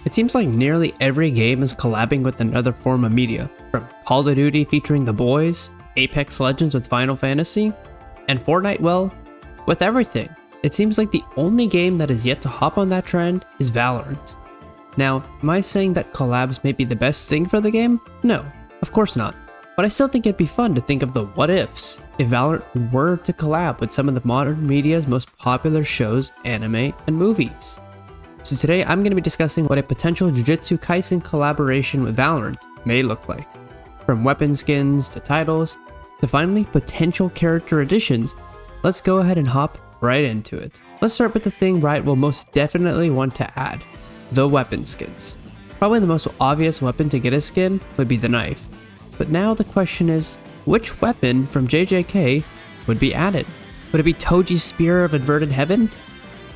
It seems like nearly every game is collabing with another form of media, from Call of Duty featuring The Boys, Apex Legends with Final Fantasy, and Fortnite, well, with everything. It seems like the only game that is yet to hop on that trend is Valorant. Now, am I saying that collabs may be the best thing for the game? No, of course not. But I still think it'd be fun to think of the what ifs if Valorant were to collab with some of the modern media's most popular shows, anime, and movies. So today I'm going to be discussing what a potential Jujutsu Kaisen collaboration with Valorant may look like. From weapon skins to titles, to finally potential character additions, let's go ahead and hop right into it. Let's start with the thing Riot will most definitely want to add, the weapon skins. Probably the most obvious weapon to get a skin would be the knife. But now the question is, which weapon from JJK would be added? Would it be Toji's Spear of Inverted Heaven?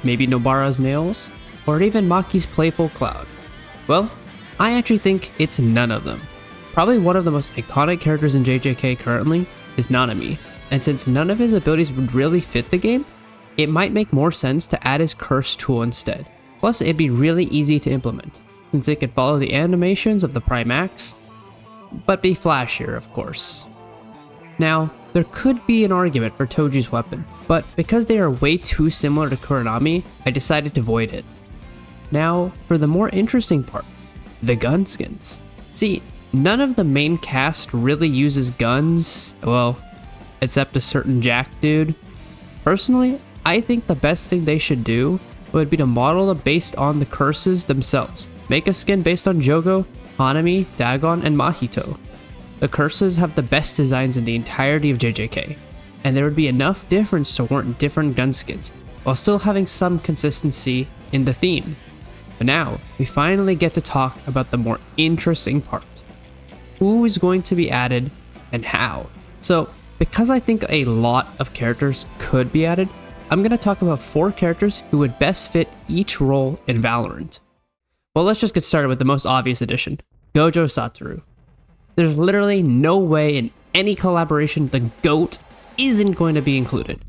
Maybe Nobara's Nails? Or even Maki's Playful Cloud? Well, I actually think it's none of them. Probably one of the most iconic characters in JJK currently is Nanami, and since none of his abilities would really fit the game, it might make more sense to add his curse tool instead. Plus, it'd be really easy to implement, since it could follow the animations of the Primax, but be flashier, of course. Now, there could be an argument for Toji's weapon, but because they are way too similar to Kuronami, I decided to void it. Now, for the more interesting part, the gun skins. See, none of the main cast really uses guns, well, except a certain Jack dude. Personally, I think the best thing they should do would be to model them based on the curses themselves. Make a skin based on Jogo, Hanami, Dagon, and Mahito. The curses have the best designs in the entirety of JJK, and there would be enough difference to warrant different gun skins, while still having some consistency in the theme. But now, we finally get to talk about the more interesting part. Who is going to be added, and how? So, because I think a lot of characters could be added, I'm going to talk about 4 characters who would best fit each role in Valorant. Well, let's just get started with the most obvious addition, Gojo Satoru. There's literally no way in any collaboration the GOAT isn't going to be included.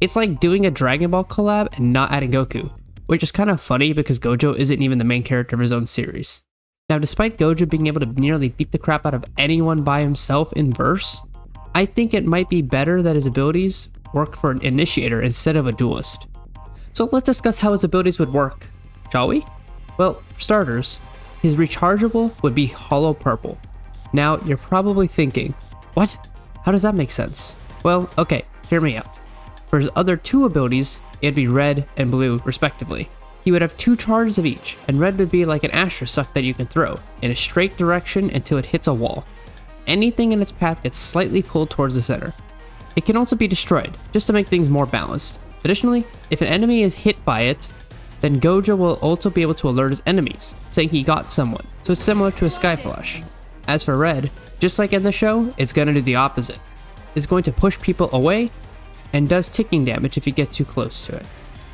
It's like doing a Dragon Ball collab and not adding Goku, which is kind of funny because Gojo isn't even the main character of his own series. Now, despite Gojo being able to nearly beat the crap out of anyone by himself in verse, I think it might be better that his abilities work for an initiator instead of a duelist. So let's discuss how his abilities would work, shall we? Well, for starters, his rechargeable would be Hollow Purple. Now, you're probably thinking, what? How does that make sense? Well, okay, hear me out. For his other 2 abilities, it'd be Red and Blue, respectively. He would have 2 charges of each, and Red would be like an Astrosuck that you can throw in a straight direction until it hits a wall. Anything in its path gets slightly pulled towards the center. It can also be destroyed, just to make things more balanced. Additionally, if an enemy is hit by it, then Gojo will also be able to alert his enemies, saying he got someone, so it's similar to a Sky Flash. As for Red, just like in the show, it's going to do the opposite. It's going to push people away, and does ticking damage if you get too close to it.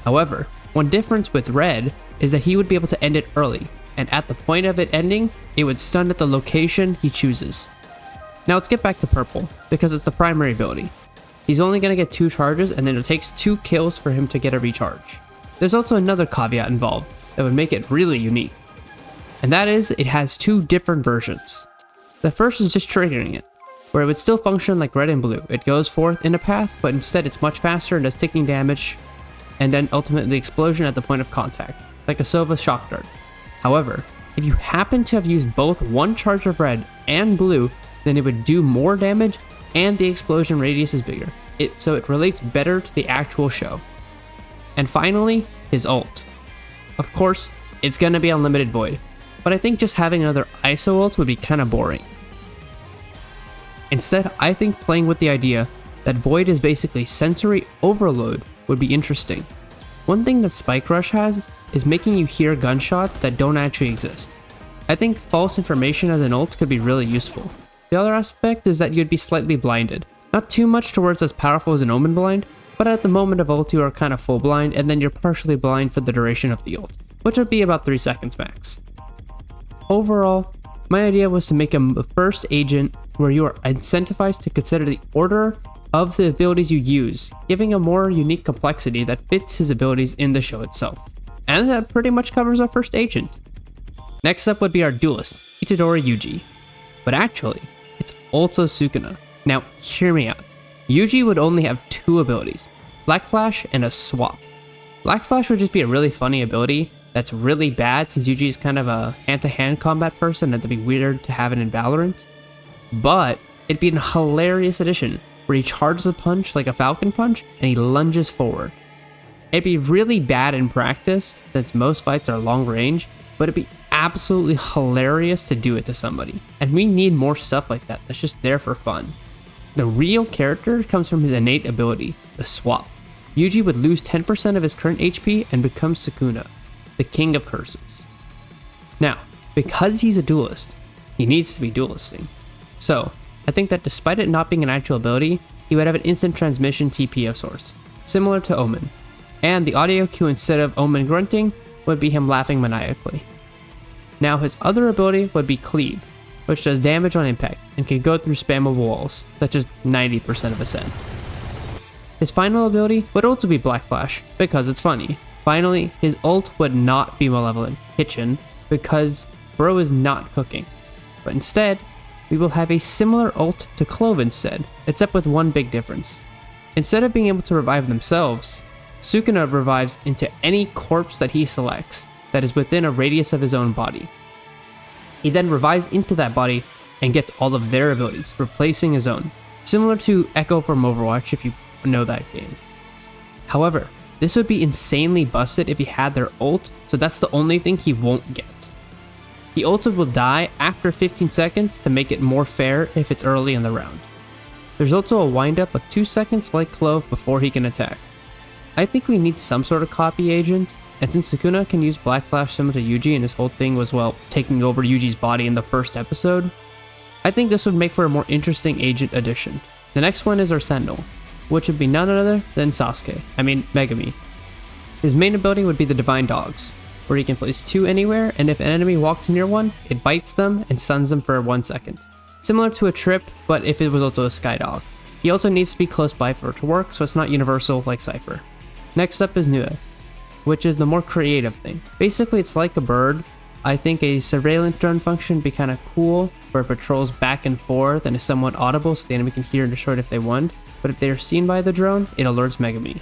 However, one difference with Red is that he would be able to end it early, and at the point of it ending, it would stun at the location he chooses. Now let's get back to Purple, because it's the primary ability. He's only going to get 2 charges, and then it takes 2 kills for him to get a recharge. There's also another caveat involved that would make it really unique, and that is it has 2 different versions. The first is just triggering it, where it would still function like Red and Blue. It goes forth in a path, but instead it's much faster and does ticking damage, and then ultimately the explosion at the point of contact, like a Sova Shock Dart. However, if you happen to have used both 1 charge of Red and Blue, then it would do more damage and the explosion radius is bigger, so it relates better to the actual show. And finally, his ult. Of course, it's gonna be Unlimited Void, but I think just having another ISO ult would be kinda boring. Instead, I think playing with the idea that Void is basically sensory overload would be interesting. One thing that Spike Rush has is making you hear gunshots that don't actually exist. I think false information as an ult could be really useful. The other aspect is that you'd be slightly blinded. Not too much towards as powerful as an Omen Blind, but at the moment of ult you are kind of full blind and then you're partially blind for the duration of the ult, which would be about 3 seconds max. Overall, my idea was to make him the first agent where you are incentivized to consider the order of the abilities you use, giving a more unique complexity that fits his abilities in the show itself. And that pretty much covers our first agent. Next up would be our duelist, Itadori Yuji. But actually, it's also Sukuna. Now, hear me out. Yuji would only have 2 abilities, Black Flash and a swap. Black Flash would just be a really funny ability that's really bad since Yuji is kind of a hand-to-hand combat person and it'd be weird to have it in Valorant. But it'd be a hilarious addition where he charges a punch like a Falcon Punch and he lunges forward. It'd be really bad in practice since most fights are long range, but it'd be absolutely hilarious to do it to somebody. And we need more stuff like that that's just there for fun. The real character comes from his innate ability, the swap. Yuji would lose 10% of his current HP and become Sukuna, the king of curses. Now, because he's a duelist, he needs to be duelisting. So, I think that despite it not being an actual ability, he would have an instant transmission TP of sorts, similar to Omen. And the audio cue instead of Omen grunting would be him laughing maniacally. Now his other ability would be Cleave, which does damage on impact and can go through spammable walls, such as 90% of Ascent. His final ability would also be Black Flash, because it's funny. Finally, his ult would not be Malevolent Kitchen, because bro is not cooking. But instead, we will have a similar ult to Clove instead, except with one big difference. Instead of being able to revive themselves, Sukuna revives into any corpse that he selects that is within a radius of his own body. He then revives into that body and gets all of their abilities, replacing his own, similar to Echo from Overwatch if you know that game. However, this would be insanely busted if he had their ult, so that's the only thing he won't get. He ulted will die after 15 seconds to make it more fair if it's early in the round. There's also a windup of 2 seconds like Clove before he can attack. I think we need some sort of copy agent, and since Sukuna can use Black Flash similar to Yuji and his whole thing was, well, taking over Yuji's body in the first episode, I think this would make for a more interesting agent addition. The next one is our Sentinel, which would be none other than Megami. His main ability would be the Divine Dogs, where he can place 2 anywhere, and if an enemy walks near one, it bites them and stuns them for 1 second. Similar to a Trip, but if it was also a Sky Dog. He also needs to be close by for it to work, so it's not universal like Cypher. Next up is Nue, which is the more creative thing. Basically, it's like a bird. I think a surveillance drone function would be kind of cool, where it patrols back and forth and is somewhat audible so the enemy can hear and destroy it if they want, but if they are seen by the drone, it alerts Megami.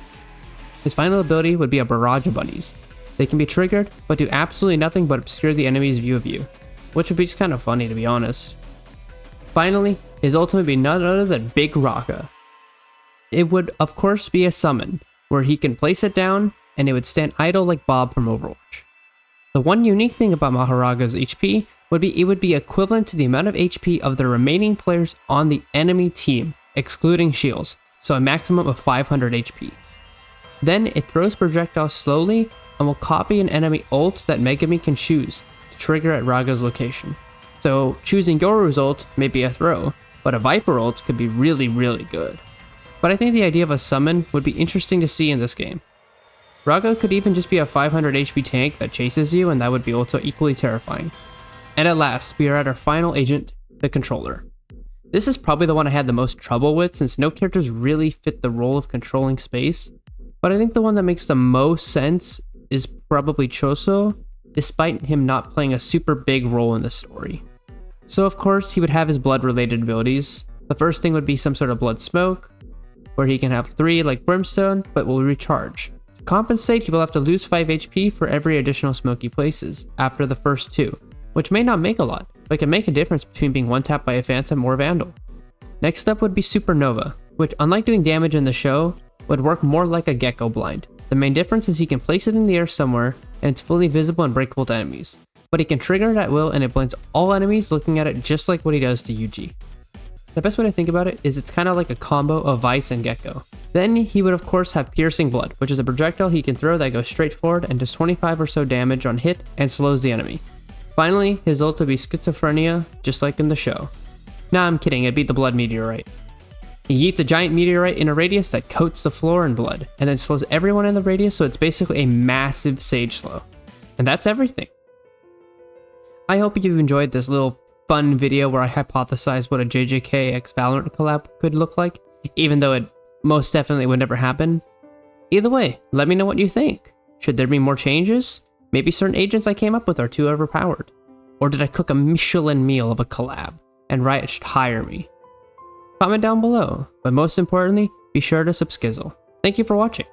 His final ability would be a barrage of bunnies. They can be triggered, but do absolutely nothing but obscure the enemy's view of you, which would be just kind of funny to be honest. Finally, his ultimate would be none other than Big Raka. It would of course be a summon, where he can place it down and it would stand idle like Bob from Overwatch. The one unique thing about Maharaga's HP would be it would be equivalent to the amount of HP of the remaining players on the enemy team, excluding shields, so a maximum of 500 HP. Then it throws projectiles slowly and will copy an enemy ult that Megami can choose to trigger at Raga's location. So choosing Yoru's ult may be a throw, but a Viper ult could be really, really good. But I think the idea of a summon would be interesting to see in this game. Raga could even just be a 500 HP tank that chases you, and that would be also equally terrifying. And at last, we are at our final agent, the Controller. This is probably the one I had the most trouble with since no characters really fit the role of controlling space, but I think the one that makes the most sense is probably Choso, despite him not playing a super big role in the story. So of course, he would have his blood related abilities. The first thing would be some sort of blood smoke, where he can have 3 like Brimstone, but will recharge. To compensate, he will have to lose 5 HP for every additional smoke he places, after the first 2, which may not make a lot, but can make a difference between being one-tapped by a Phantom or Vandal. Next up would be Supernova, which unlike doing damage in the show, would work more like a Gecko Blind. The main difference is he can place it in the air somewhere, and it's fully visible and breakable to enemies. But he can trigger it at will and it blinds all enemies looking at it just like what he does to Yuji. The best way to think about it is it's kind of like a combo of Vice and Gecko. Then he would of course have Piercing Blood, which is a projectile he can throw that goes straight forward and does 25 or so damage on hit and slows the enemy. Finally, his ult would be Schizophrenia, just like in the show. Nah, I'm kidding, it'd be the Blood Meteorite. He yeets a giant meteorite in a radius that coats the floor in blood, and then slows everyone in the radius, so it's basically a massive Sage Slow. And that's everything. I hope you enjoyed this little fun video where I hypothesized what a JJK x Valorant collab could look like, even though it most definitely would never happen. Either way, let me know what you think. Should there be more changes? Maybe certain agents I came up with are too overpowered. Or did I cook a Michelin meal of a collab, and Riot should hire me? Comment down below, but most importantly, be sure to subskizzle. Thank you for watching.